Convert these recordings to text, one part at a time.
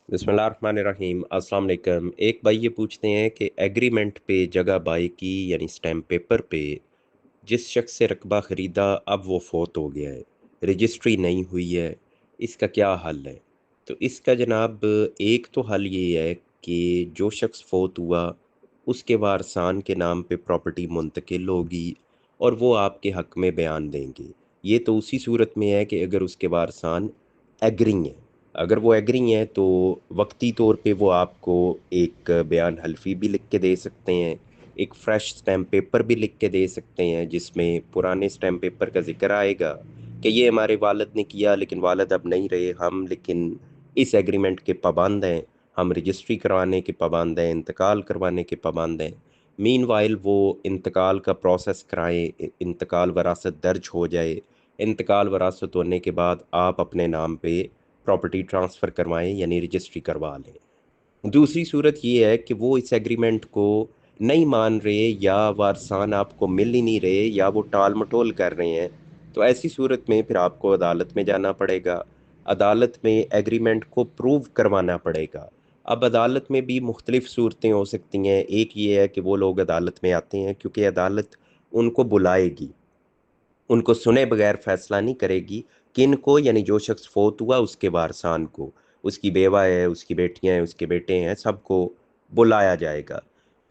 बिस्मिल्लाहिर्रहमानिर्रहीम। अस्सलाम वालेकुम। एक भाई ये पूछते हैं कि एग्रीमेंट पे जगह बाई की यानी स्टैम्प पेपर पे जिस शख्स से रकबा ख़रीदा अब वो फोत हो गया है, रजिस्ट्री नहीं हुई है, इसका क्या हल है? तो इसका जनाब एक तो हल ये है कि जो शख्स फोत हुआ उसके वारसान के नाम पे प्रॉपर्टी मुंतकिल होगी और वो आपके हक़ में बयान देंगे। ये तो उसी सूरत में है कि अगर उसके वारसान एग्री हैं। अगर वो एग्री हैं तो वक्ती तौर पे वो आपको एक बयान हल्फी भी लिख के दे सकते हैं, एक फ़्रेश स्टैम्प पेपर भी लिख के दे सकते हैं जिसमें पुराने स्टैम्प पेपर का ज़िक्र आएगा कि ये हमारे वालिद ने किया लेकिन वालिद अब नहीं रहे, हम लेकिन इस एग्रीमेंट के पाबंद हैं, हम रजिस्ट्री करवाने के पाबंद हैं, इंतकाल करवाने के पाबंद हैं। मीनवाइल वो इंतकाल का प्रोसेस कराएँ, इंतकाल वरासत दर्ज हो जाए, इंतकाल वरासत होने के बाद आप अपने नाम पे प्रॉपर्टी ट्रांसफ़र करवाएँ यानी रजिस्ट्री करवा लें। दूसरी सूरत ये है कि वो इस एग्रीमेंट को नहीं मान रहे या वारसान आपको मिल ही नहीं रहे या वो टाल-मटोल कर रहे हैं, तो ऐसी सूरत में फिर आपको अदालत में जाना पड़ेगा। अदालत में एग्रीमेंट को प्रूव करवाना पड़ेगा। अब अदालत में भी मुख्तलिफ़ सूरतें हो सकती हैं। एक ये है कि वो लोग अदालत में आते हैं क्योंकि अदालत उनको बुलाएगी। उनको सुने बगैर फ़ैसला नहीं करेगी, किनको यानी जो शख़्स फ़ौत हुआ उसके वारसान को, उसकी बेवा है, उसकी बेटियाँ हैं, उसके बेटे हैं, सबको बुलाया जाएगा।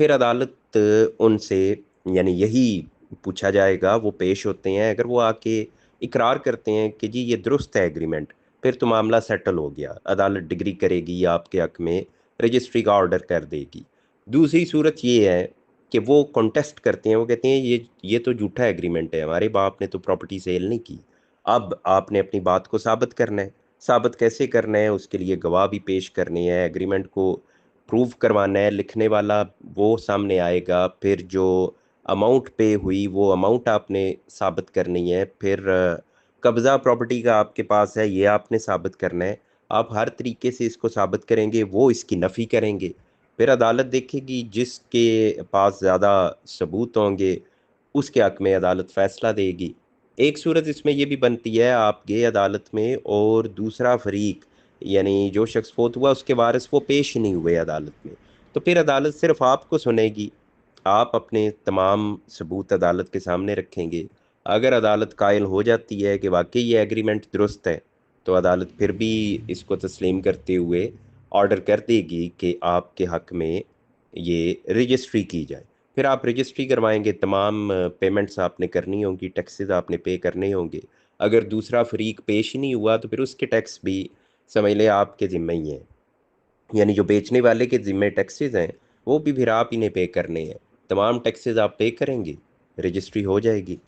फिर अदालत उनसे यानी यही पूछा जाएगा, वो पेश होते हैं, अगर वो आके इकरार करते हैं कि जी ये दुरुस्त है एग्रीमेंट, फिर तो मामला सेटल हो गया। अदालत डिग्री करेगी, आपके हक़ में रजिस्ट्री का ऑर्डर कर देगी। दूसरी सूरत ये है कि वो कॉन्टेस्ट करते हैं, वो कहते हैं ये तो झूठा एग्रीमेंट है, हमारे बाप ने तो प्रॉपर्टी सेल नहीं की। अब आपने अपनी बात को साबित करना है। साबित कैसे करना है? उसके लिए गवाह भी पेश करने हैं, एग्रीमेंट को प्रूव करवाना है, लिखने वाला वो सामने आएगा, फिर जो अमाउंट पे हुई वो अमाउंट आपने साबित करनी है, फिर कब्ज़ा प्रॉपर्टी का आपके पास है, ये आपने साबित करना है। आप हर तरीके से इसको साबित करेंगे, वो इसकी नफ़ी करेंगे। फिर अदालत देखेगी जिसके पास ज़्यादा सबूत होंगे, उसके हक़ में अदालत फ़ैसला देगी। एक सूरत इसमें ये भी बनती है, आप गए अदालत में और दूसरा फ़रीक यानी जो शख़्स फ़ौत हुआ उसके वारिस वो पेश नहीं हुए अदालत में, तो फिर अदालत सिर्फ़ आपको सुनेगी। आप अपने तमाम सबूत अदालत के सामने रखेंगे। अगर अदालत कायल हो जाती है कि वाक़ई ये एग्रीमेंट दुरुस्त है, तो अदालत फिर भी इसको तस्लीम करते हुए ऑर्डर कर देगी कि आपके हक़ में ये रजिस्ट्री की जाए। फिर आप रजिस्ट्री करवाएँगे, तमाम पेमेंट्स आपने करनी होंगी, टैक्सेस आपने पे करने होंगे। अगर दूसरा फ़रीक पेश ही नहीं हुआ, तो फिर उसके टैक्स भी समझ लें आपके ज़िम्मे ही हैं। यानी जो बेचने वाले के ज़िम्मे टैक्सेस हैं, वो भी फिर आप ही ने पे करने हैं। तमाम टैक्सेस आप पे करेंगे, रजिस्ट्री हो जाएगी।